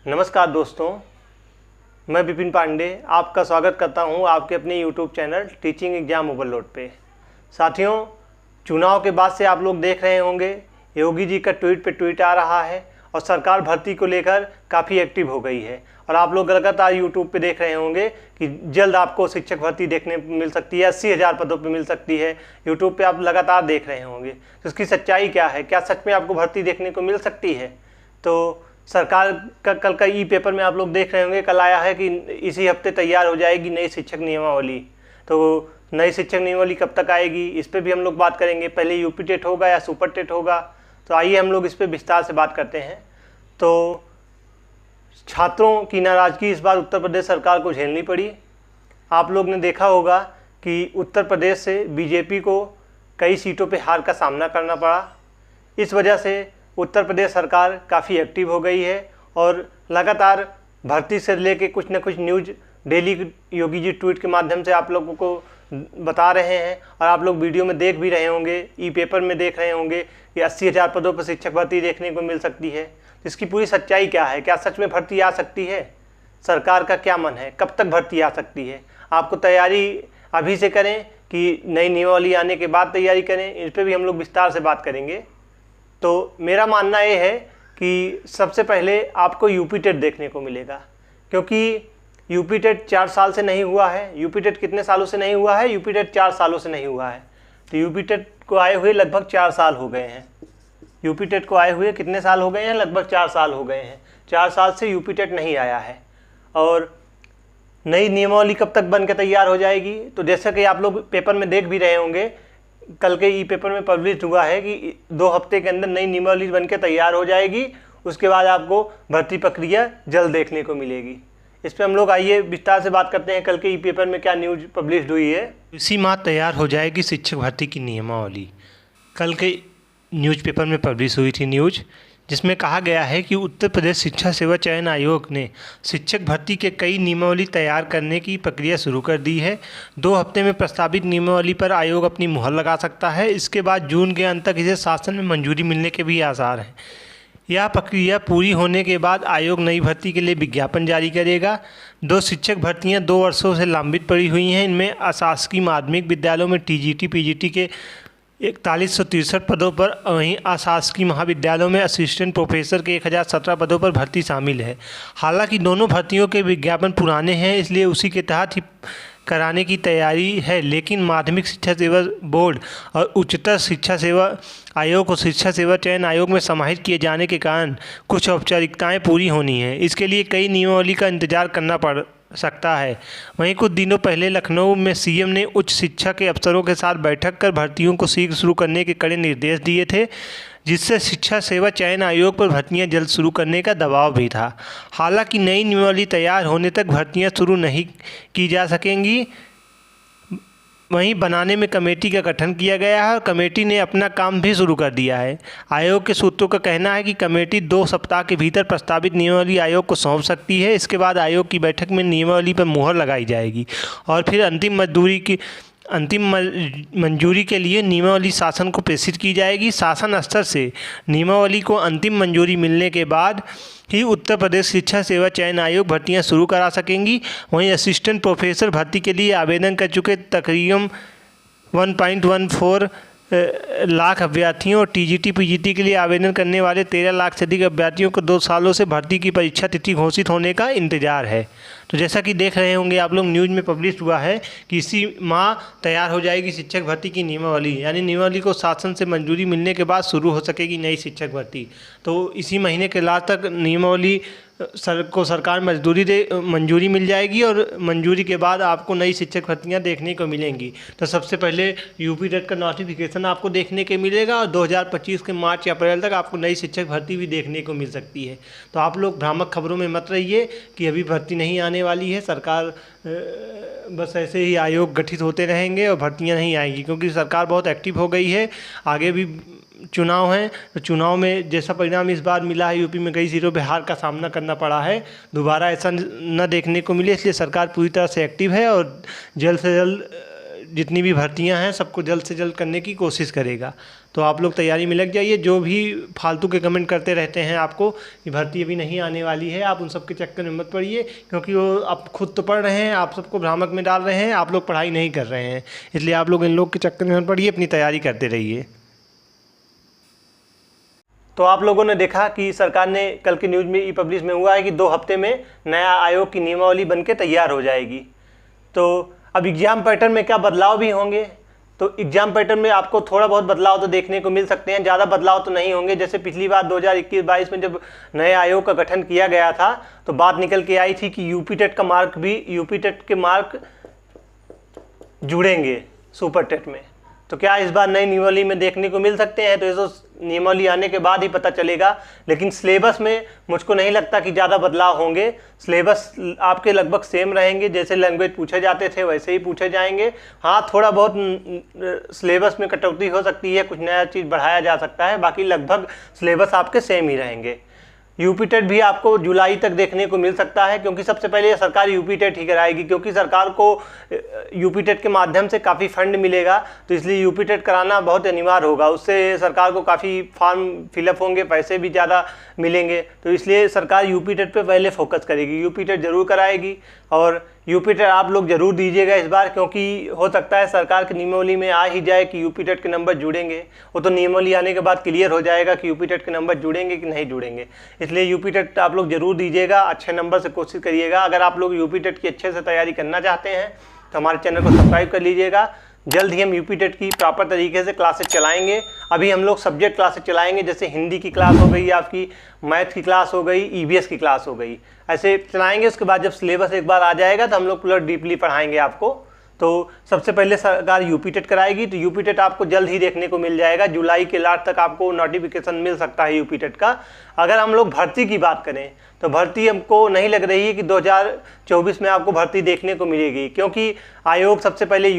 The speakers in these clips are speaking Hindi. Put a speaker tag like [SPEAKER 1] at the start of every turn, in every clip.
[SPEAKER 1] नमस्कार दोस्तों, मैं विपिन पांडे आपका स्वागत करता हूं आपके अपने YouTube channel teaching exam overload पे। साथियों, चुनाव के बाद से आप लोग देख रहे होंगे योगी जी का ट्वीट पे ट्वीट आ रहा है और सरकार भर्ती को लेकर काफ़ी एक्टिव हो गई है। और आप लोग लगातार यूट्यूब पे देख रहे होंगे कि जल्द आपको शिक्षक भर्ती देखने मिल सकती है, 80,000 पदों पे मिल सकती है। यूट्यूब पे आप लगातार देख रहे होंगे, तो इसकी सच्चाई क्या है? क्या सच में आपको भर्ती देखने को मिल सकती है? तो सरकार का कल का ई पेपर में आप लोग देख रहे होंगे, कल आया है कि इसी हफ्ते तैयार हो जाएगी नई शिक्षक नियमावली। तो नई शिक्षक नियमावली कब तक आएगी, इस पर भी हम लोग बात करेंगे। पहले यूपी टेट होगा या सुपर टेट होगा, तो आइए हम लोग इस पर विस्तार से बात करते हैं। तो छात्रों की नाराज़गी इस बार उत्तर प्रदेश सरकार को झेलनी पड़ी। आप लोग ने देखा होगा कि उत्तर प्रदेश से बीजेपी को कई सीटों पर हार का सामना करना पड़ा। इस वजह से उत्तर प्रदेश सरकार काफ़ी एक्टिव हो गई है और लगातार भर्ती से लेके कुछ न कुछ news daily Yogi ji tweet के माध्यम से आप लोगों को बता रहे हैं। और आप लोग वीडियो में देख भी रहे होंगे, ई पेपर में देख रहे होंगे कि 80,000 पदों पर शिक्षक भर्ती देखने को मिल सकती है। इसकी पूरी सच्चाई क्या है? क्या सच में भर्ती आ सकती है? सरकार का क्या मन है, कब तक भर्ती आ सकती है? आपको तैयारी अभी से करें कि नई नियमावली आने के बाद तैयारी करें, इस पर भी हम लोग विस्तार से बात करेंगे। तो मेरा मानना ये है कि सबसे पहले आपको यूपी टेट देखने को मिलेगा, क्योंकि यूपी टेट 4 साल से नहीं हुआ है। यूपी टेट कितने सालों से नहीं हुआ है? यूपी टेट 4 सालों से नहीं हुआ है। तो यूपी टेट को आए हुए लगभग 4 साल हो गए हैं। यूपी टेट को आए हुए कितने साल हो गए हैं? लगभग 4 साल हो गए हैं। 4 साल से यूपी टेट नहीं आया है। और नई नियमावली कब तक बन के तैयार हो जाएगी? तो जैसा कि आप लोग पेपर में देख भी रहे होंगे, कल के ई पेपर में पब्लिश हुआ है कि 2 हफ्ते के अंदर नई नियमावली बन के तैयार हो जाएगी। उसके बाद आपको भर्ती प्रक्रिया जल्द देखने को मिलेगी। इस पर हम लोग आइए विस्तार से बात करते हैं, कल के ई पेपर में क्या न्यूज़ पब्लिश हुई है।
[SPEAKER 2] इसी माह तैयार हो जाएगी शिक्षक भर्ती की नियमावली। कल के न्यूज़पेपर में पब्लिश हुई थी न्यूज़, जिसमें कहा गया है कि उत्तर प्रदेश शिक्षा सेवा चयन आयोग ने शिक्षक भर्ती के कई नियमावली तैयार करने की प्रक्रिया शुरू कर दी है। 2 हफ्ते में प्रस्तावित नियमावली पर आयोग अपनी मुहर लगा सकता है। इसके बाद जून के अंत तक इसे शासन में मंजूरी मिलने के भी आसार हैं। यह प्रक्रिया पूरी होने के बाद आयोग नई भर्ती के लिए विज्ञापन जारी करेगा। 2 शिक्षक भर्तियां 2 वर्षों से लंबित पड़ी हुई हैं। इनमें अशासकीय माध्यमिक विद्यालयों में टीजीटी पीजीटी के 4163 पदों पर, वहीं अशासकीय महाविद्यालयों में असिस्टेंट प्रोफेसर के 1017 पदों पर भर्ती शामिल है। हालांकि दोनों भर्तियों के विज्ञापन पुराने हैं, इसलिए उसी के तहत ही कराने की तैयारी है। लेकिन माध्यमिक शिक्षा सेवा बोर्ड और उच्चतर शिक्षा सेवा आयोग को शिक्षा सेवा चयन आयोग में समाहित किए जाने के कारण कुछ औपचारिकताएं पूरी होनी हैं। इसके लिए कई नियमावली का इंतजार करना पड़ सकता है। वहीं कुछ दिनों पहले लखनऊ में सीएम ने उच्च शिक्षा के अफसरों के साथ बैठक कर भर्तियों को शीघ्र शुरू करने के कड़े निर्देश दिए थे, जिससे शिक्षा सेवा चयन आयोग पर भर्तियां जल्द शुरू करने का दबाव भी था। हालांकि नई नियमावली तैयार होने तक भर्तियां शुरू नहीं की जा सकेंगी। वहीं बनाने में कमेटी का गठन किया गया है और कमेटी ने अपना काम भी शुरू कर दिया है। आयोग के सूत्रों का कहना है कि कमेटी 2 सप्ताह के भीतर प्रस्तावित नियमावली आयोग को सौंप सकती है। इसके बाद आयोग की बैठक में नियमावली पर मुहर लगाई जाएगी और फिर अंतिम मंजूरी के लिए नियमावली शासन को प्रेषित की जाएगी। शासन स्तर से नियमावली को अंतिम मंजूरी मिलने के बाद ही उत्तर प्रदेश शिक्षा सेवा चयन आयोग भर्तियां शुरू करा सकेंगी। वहीं असिस्टेंट प्रोफेसर भर्ती के लिए आवेदन कर चुके तकरीबन 1.14 लाख अभ्यर्थियों और टीजीटी पीजीटी के लिए आवेदन करने वाले 13 लाख से अधिक अभ्यर्थियों को 2 सालों से भर्ती की परीक्षा तिथि घोषित होने का इंतजार है। तो जैसा कि देख रहे होंगे आप लोग, न्यूज़ में पब्लिश हुआ है कि इसी माह तैयार हो जाएगी शिक्षक भर्ती की नियमावली, यानी नियमावली को शासन से मंजूरी मिलने के बाद शुरू हो सकेगी नई शिक्षक भर्ती। तो इसी महीने के लास्ट तक नियमावली सरकार मंजूरी मिल जाएगी और मंजूरी के बाद आपको नई शिक्षक भर्तियाँ देखने को मिलेंगी। तो सबसे पहले यूपी टेट का नोटिफिकेशन आपको देखने के मिलेगा और 2025 के मार्च या अप्रैल तक आपको नई शिक्षक भर्ती भी देखने को मिल सकती है। तो आप लोग भ्रामक खबरों में मत रहिए कि अभी भर्ती नहीं आने वाली है। सरकार बस ऐसे ही आयोग गठित होते रहेंगे और भर्तियाँ नहीं आएंगी, क्योंकि सरकार बहुत एक्टिव हो गई है। आगे भी चुनाव हैं, तो चुनाव में जैसा परिणाम इस बार मिला है, यूपी में कई सीटों पर हार का सामना करना पड़ा है, दोबारा ऐसा न देखने को मिले। इसलिए सरकार पूरी तरह से एक्टिव है और जल्द से जल्द जितनी भी भर्तियां हैं सबको जल्द से जल्द करने की कोशिश करेगा। तो आप लोग तैयारी में लग जाइए। जो भी फालतू के कमेंट करते रहते हैं आपको कि भर्ती अभी नहीं आने वाली है, आप उन सब के चक्कर में मत पड़िए, क्योंकि वो आप खुद तो पढ़ रहे हैं, आप सबको भ्रामक में डाल रहे हैं, आप लोग पढ़ाई नहीं कर रहे हैं। इसलिए आप लोग इन लोग के चक्कर में मत पड़िए, अपनी तैयारी करते रहिए।
[SPEAKER 1] तो आप लोगों ने देखा कि सरकार ने कल की न्यूज़ में ई पब्लिश में हुआ है कि 2 हफ्ते में नया आयोग की नियमावली बनके तैयार हो जाएगी। तो अब एग्ज़ाम पैटर्न में क्या बदलाव भी होंगे, तो एग्ज़ाम पैटर्न में आपको थोड़ा बहुत बदलाव तो देखने को मिल सकते हैं, ज़्यादा बदलाव तो नहीं होंगे। जैसे पिछली बार 2021-22 में जब नए आयोग का गठन किया गया था तो बात निकल के आई थी कि यूपी टेट के मार्क जुड़ेंगे सुपर टेट में। तो क्या इस बार नई नियमावली में देखने को मिल सकते हैं, तो ये तो नियमावली आने के बाद ही पता चलेगा। लेकिन सिलेबस में मुझको नहीं लगता कि ज़्यादा बदलाव होंगे। सिलेबस आपके लगभग सेम रहेंगे, जैसे लैंग्वेज पूछे जाते थे वैसे ही पूछे जाएंगे। हाँ, थोड़ा बहुत सिलेबस में कटौती हो सकती है, कुछ नया चीज़ बढ़ाया जा सकता है, बाकी लगभग सिलेबस आपके सेम ही रहेंगे। यूपी टेट भी आपको जुलाई तक देखने को मिल सकता है, क्योंकि सबसे पहले सरकार यूपी टेट ही कराएगी, क्योंकि सरकार को यूपी टेट के माध्यम से काफ़ी फंड मिलेगा। तो इसलिए यूपी टेट कराना बहुत अनिवार्य होगा, उससे सरकार को काफ़ी फॉर्म फिलअप होंगे, पैसे भी ज़्यादा मिलेंगे। तो इसलिए सरकार यूपी टेट पे पहले फोकस करेगी, यूपी टेट जरूर कराएगी। और यूपी टेट आप लोग जरूर दीजिएगा इस बार, क्योंकि हो सकता है सरकार की नियमावली में आ ही जाए कि यूपी टेट के नंबर जुड़ेंगे। वो तो नियमावली आने के बाद क्लियर हो जाएगा कि यूपी टेट के नंबर जुड़ेंगे कि नहीं जुड़ेंगे। इसलिए यूपी टेट आप लोग जरूर दीजिएगा, अच्छे नंबर से कोशिश करिएगा। अगर आप लोग यूपी टेट की अच्छे से तैयारी करना चाहते हैं तो हमारे चैनल को सब्सक्राइब कर लीजिएगा। जल्द ही हम यूपी टेट की प्रॉपर तरीके से क्लासेस चलाएंगे। अभी हम लोग सब्जेक्ट क्लासेस चलाएंगे, जैसे हिंदी की क्लास हो गई, आपकी मैथ की क्लास हो गई, ईवीएस की क्लास हो गई, ऐसे चलाएंगे। उसके बाद जब सिलेबस एक बार आ जाएगा तो हम लोग पूरा डीपली पढ़ाएंगे आपको। तो सबसे पहले सरकार यूपी टेट कराएगी, तो यूपी टेट आपको जल्द ही देखने को मिल जाएगा। जुलाई के लास्ट तक आपको नोटिफिकेशन मिल सकता है यूपी टेट का। अगर हम लोग भर्ती की बात करें तो भर्ती हमको नहीं लग रही है कि 2024 में आपको भर्ती देखने को मिलेगी, क्योंकि आयोग सबसे पहले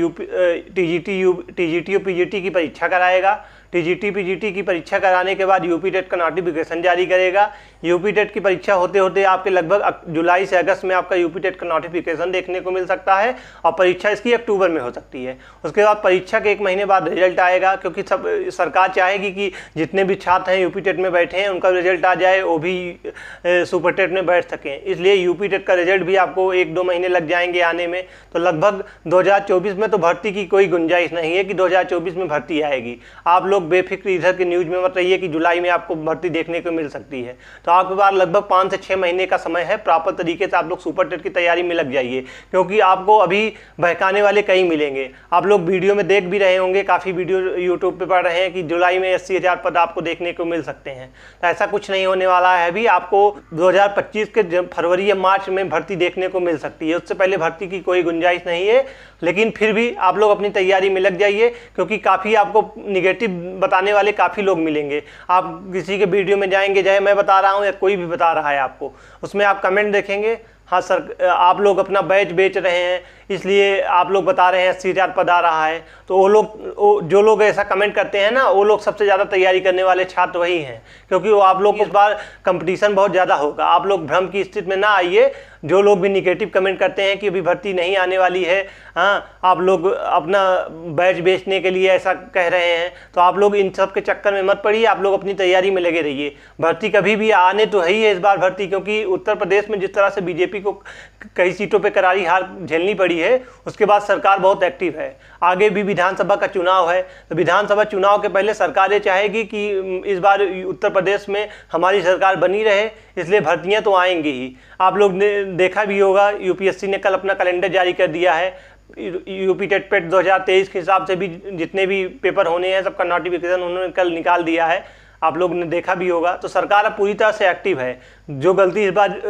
[SPEAKER 1] टीजीटी और पीजीटी की परीक्षा कराएगा। टीजीटी पीजीटी की परीक्षा कराने के बाद यूपी टेट का नोटिफिकेशन जारी करेगा। यूपी टेट की परीक्षा होते होते आपके लगभग जुलाई से अगस्त में आपका यूपी टेट का नोटिफिकेशन देखने को मिल सकता है, और परीक्षा इसकी अक्टूबर में हो सकती है। उसके बाद परीक्षा के 1 महीने बाद रिजल्ट आएगा, क्योंकि सब सरकार चाहेगी कि जितने भी छात्र हैं यूपी टेट में बैठे हैं उनका रिजल्ट आ जाए, वो भी सुपर टेट में बैठ सकें। इसलिए यूपी टेट का रिजल्ट भी आपको 1-2 महीने लग जाएंगे आने में। तो लगभग 2024 में तो भर्ती की कोई गुंजाइश नहीं है कि 2024 में भर्ती आएगी। आप लोग बेफिक्र इधर के न्यूज़ में मत रहिए कि जुलाई में आपको भर्ती देखने को मिल सकती है। तो आपके पास लगभग 5 से 6 महीने का समय है, प्रॉपर तरीके से आप लोग सुपर टेट की तैयारी में लग जाइए, क्योंकि आपको अभी बहकाने वाले कई मिलेंगे। आप लोग वीडियो में देख भी रहे होंगे, काफ़ी वीडियो यूट्यूब पे पढ़ रहे हैं कि जुलाई में 80,000 पद आपको देखने को मिल सकते हैं। तो ऐसा कुछ नहीं होने वाला है। अभी आपको 2025 के फरवरी या मार्च में भर्ती देखने को मिल सकती है, उससे पहले भर्ती की कोई गुंजाइश नहीं है। लेकिन फिर भी आप लोग अपनी तैयारी में लग जाइए, क्योंकि काफ़ी आपको निगेटिव बताने वाले काफ़ी लोग मिलेंगे। आप किसी के वीडियो में जाएंगे, चाहे मैं बता रहा हूँ या कोई भी बता रहा है आपको, उसमें आप कमेंट देखेंगे, हाँ सर आप लोग अपना बैच बेच रहे हैं इसलिए आप लोग बता रहे हैं 80,000 पद आ रहा है। तो जो लोग ऐसा कमेंट करते हैं ना, वो लोग सबसे ज़्यादा तैयारी करने वाले छात्र वही हैं, क्योंकि वो आप लोग इस बार कंपटीशन बहुत ज़्यादा होगा। आप लोग भ्रम की स्थिति में ना आइए। जो लोग भी निगेटिव कमेंट करते हैं कि अभी भर्ती नहीं आने वाली है, हाँ आप लोग अपना बैच बेचने के लिए ऐसा कह रहे हैं, तो आप लोग इन सब के चक्कर में मत पड़िए। आप लोग अपनी तैयारी में लगे रहिए। भर्ती कभी भी आने तो है ही है इस बार भर्ती, क्योंकि उत्तर प्रदेश में जिस तरह से बीजेपी को कई सीटों पे करारी हार झेलनी पड़ी है, उसके बाद सरकार बहुत एक्टिव है। आगे भी विधानसभा का चुनाव है, तो विधानसभा चुनाव के पहले सरकार ये चाहेगी कि इस बार उत्तर प्रदेश में हमारी सरकार बनी रहे, इसलिए भर्तियां तो आएंगी ही। आप लोग ने देखा भी होगा, यूपीएससी ने कल अपना कैलेंडर जारी कर दिया है। यूपी टेट पेट 2023 के हिसाब से भी जितने भी पेपर होने हैं सबका नोटिफिकेशन उन्होंने कल निकाल दिया है, आप लोग ने देखा भी होगा। तो सरकार अब पूरी तरह से एक्टिव है। जो गलती इस बार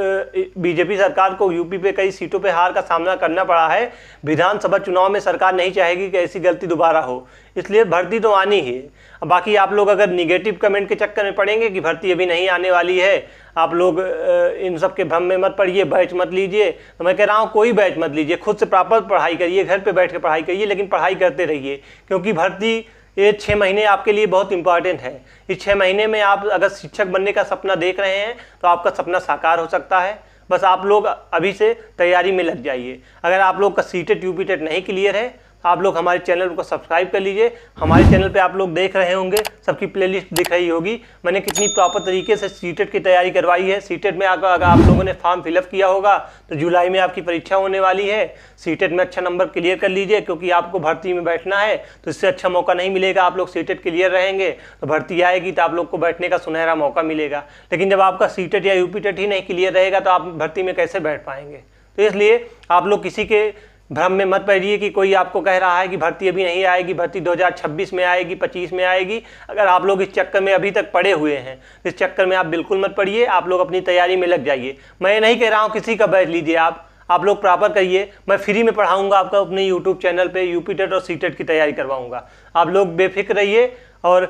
[SPEAKER 1] बीजेपी सरकार को यूपी पे कई सीटों पे हार का सामना करना पड़ा है, विधानसभा चुनाव में सरकार नहीं चाहेगी कि ऐसी गलती दोबारा हो, इसलिए भर्ती तो आनी ही है। बाकी आप लोग अगर निगेटिव कमेंट के चक्कर में पड़ेंगे कि भर्ती अभी नहीं आने वाली है, आप लोग इन सब के भ्रम में मत पड़िए, बैच मत लीजिए। तो मैं कह रहा हूँ कोई बैच मत लीजिए, खुद से प्रॉपर पढ़ाई करिए, घर पे बैठ के पढ़ाई करिए, लेकिन पढ़ाई करते रहिए, क्योंकि भर्ती ये 6 महीने आपके लिए बहुत इंपॉर्टेंट है। इस 6 महीने में आप अगर शिक्षक बनने का सपना देख रहे हैं तो आपका सपना साकार हो सकता है। बस आप लोग अभी से तैयारी में लग जाइए। अगर आप लोग का सीटेट यूपी टेट नहीं क्लियर है आप लोग हमारे चैनल को सब्सक्राइब कर लीजिए। हमारे चैनल पे आप लोग देख रहे होंगे, सबकी प्लेलिस्ट दिख रही होगी, मैंने कितनी प्रॉपर तरीके से सीटेट की तैयारी करवाई है। सीटेट में अगर आप लोगों ने फॉर्म फिलअप किया होगा तो जुलाई में आपकी परीक्षा होने वाली है। सीटेट में अच्छा नंबर क्लियर कर लीजिए, क्योंकि आपको भर्ती में बैठना है तो इससे अच्छा मौका नहीं मिलेगा। आप लोग सीटेट क्लियर रहेंगे तो भर्ती आएगी तो आप लोग को बैठने का सुनहरा मौका मिलेगा। लेकिन जब आपका सीटेट या यूपीटेट ही नहीं क्लियर रहेगा तो आप भर्ती में कैसे बैठ पाएंगे। तो इसलिए आप लोग किसी के भ्रम में मत पड़िए कि कोई आपको कह रहा है कि भर्ती अभी नहीं आएगी, भर्ती 2026 में आएगी, 25 में आएगी। अगर आप लोग इस चक्कर में अभी तक पड़े हुए हैं, इस चक्कर में आप बिल्कुल मत पड़िए। आप लोग अपनी तैयारी में लग जाइए। मैं नहीं कह रहा हूँ किसी का बैठ लीजिए, आप लोग प्रॉपर करिए। मैं फ्री में पढ़ाऊँगा आपका अपने यूट्यूब चैनल पर यूपीटेट और सीटेट की तैयारी करवाऊँगा। आप लोग बेफिक्र रहिए और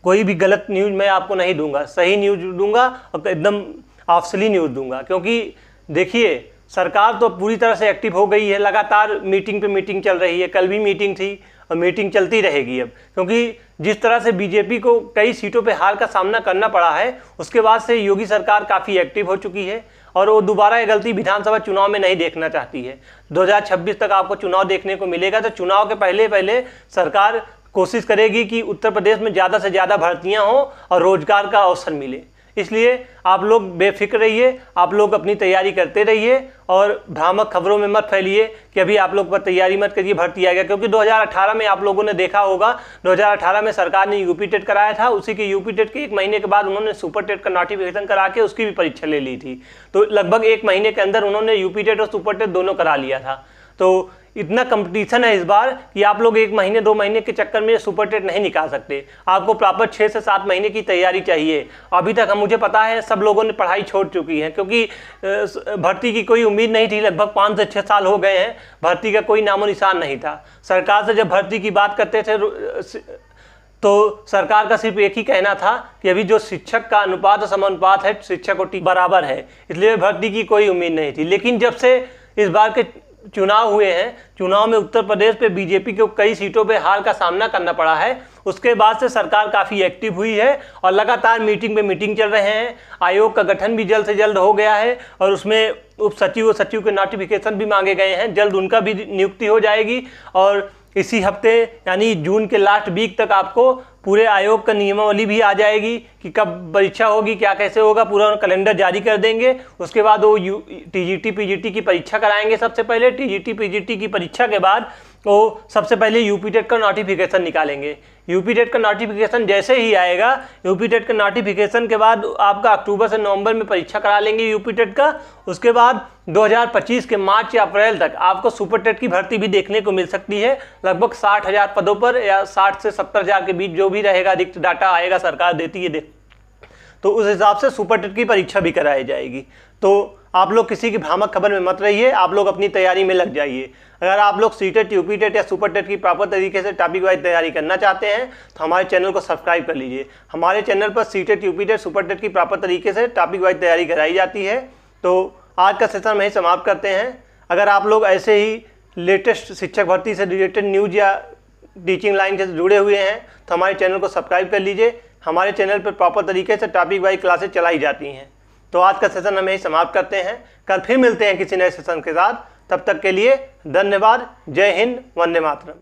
[SPEAKER 1] कोई भी गलत न्यूज़ मैं आपको नहीं दूंगा, सही न्यूज़ दूंगा और एकदम असली न्यूज़ दूंगा। क्योंकि देखिए, सरकार तो पूरी तरह से एक्टिव हो गई है, लगातार मीटिंग पे मीटिंग चल रही है। कल भी मीटिंग थी और मीटिंग चलती रहेगी अब, क्योंकि जिस तरह से बीजेपी को कई सीटों पे हार का सामना करना पड़ा है, उसके बाद से योगी सरकार काफ़ी एक्टिव हो चुकी है और वो दोबारा ये गलती विधानसभा चुनाव में नहीं देखना चाहती है। 2026 तक आपको चुनाव देखने को मिलेगा, तो चुनाव के पहले पहले सरकार कोशिश करेगी कि उत्तर प्रदेश में ज़्यादा से ज़्यादा भर्तियाँ हों और रोजगार का अवसर मिले। इसलिए आप लोग बेफिक्र रहिए, आप लोग अपनी तैयारी करते रहिए और भ्रामक खबरों में मत फैलिए कि अभी आप लोग पर तैयारी मत करिए, भर्ती आ गया। क्योंकि 2018 में आप लोगों ने देखा होगा, 2018 में सरकार ने यूपीटेट कराया था, उसी के यूपीटेट के 1 महीने के बाद उन्होंने सुपरटेट का नोटिफिकेशन करा के उसकी भी परीक्षा ले ली थी। तो लगभग 1 महीने के अंदर उन्होंने यूपीटेट और सुपरटेट दोनों करा लिया था। तो इतना कंपटीशन है इस बार कि आप लोग 1 महीने 2 महीने के चक्कर में सुपरटेट नहीं निकाल सकते। आपको प्रॉपर 6 से 7 महीने की तैयारी चाहिए। अभी तक मुझे पता है सब लोगों ने पढ़ाई छोड़ चुकी है, क्योंकि भर्ती की कोई उम्मीद नहीं थी। लगभग 5 से 6 साल हो गए हैं, भर्ती का कोई नामो निशान नहीं था। सरकार से जब भर्ती की बात करते थे तो सरकार का सिर्फ एक ही कहना था कि अभी जो शिक्षक का अनुपात और समानुपात है शिक्षक और बराबर है, इसलिए भर्ती की कोई उम्मीद नहीं थी। लेकिन जब से इस बार के चुनाव हुए हैं, चुनाव में उत्तर प्रदेश पे बीजेपी को कई सीटों पे हार का सामना करना पड़ा है, उसके बाद से सरकार काफ़ी एक्टिव हुई है और लगातार मीटिंग पे मीटिंग चल रहे हैं। आयोग का गठन भी जल्द से जल्द हो गया है और उसमें उप सचिव और सचिव के नोटिफिकेशन भी मांगे गए हैं। जल्द उनका भी नियुक्ति हो जाएगी और इसी हफ्ते यानी जून के लास्ट वीक तक आपको पूरे आयोग का नियमावली भी आ जाएगी कि कब परीक्षा होगी, क्या कैसे होगा, पूरा कैलेंडर जारी कर देंगे। उसके बाद वो टीजीटी पीजीटी की परीक्षा कराएंगे। सबसे पहले टीजीटी पीजीटी की परीक्षा के बाद वो सबसे पहले यूपीटेट का नोटिफिकेशन निकालेंगे। यूपीटेट का नोटिफिकेशन जैसे ही आएगा, यूपीटेट के नोटिफिकेशन के बाद आपका अक्टूबर से नवंबर में परीक्षा करा लेंगे यूपीटेट का। उसके बाद 2025 के मार्च या अप्रैल तक आपको सुपरटेट की भर्ती भी देखने को मिल सकती है। लगभग 60,000 पदों पर या 60 से 70,000 के बीच जो भी रहेगा, अधिक डाटा आएगा, सरकार देती है तो उस हिसाब से सुपरटेट की परीक्षा भी कराई जाएगी। तो आप लोग किसी की भ्रामक खबर में मत रहिए, आप लोग अपनी तैयारी में लग जाइए। अगर आप लोग सीटेट, यूपीटेट या सुपरटेट की प्रॉपर तरीके से टॉपिक वाइज तैयारी करना चाहते हैं तो हमारे चैनल को सब्सक्राइब कर लीजिए। हमारे चैनल पर सीटेट, यूपीटेट, सुपरटेट की प्रॉपर तरीके से टॉपिक वाइज तैयारी कराई जाती है। तो आज का सेशन वहीं समाप्त करते हैं। अगर आप लोग ऐसे ही लेटेस्ट शिक्षक भर्ती से रिलेटेड न्यूज़ या टीचिंग लाइन से जुड़े हुए हैं तो हमारे चैनल को सब्सक्राइब कर लीजिए। हमारे चैनल पर प्रॉपर तरीके से टॉपिक वाइज क्लासेस चलाई जाती हैं। तो आज का सेशन हम यही समाप्त करते हैं। कल फिर मिलते हैं किसी नए सेशन के साथ। तब तक के लिए धन्यवाद। जय हिंद, वंदे मातरम।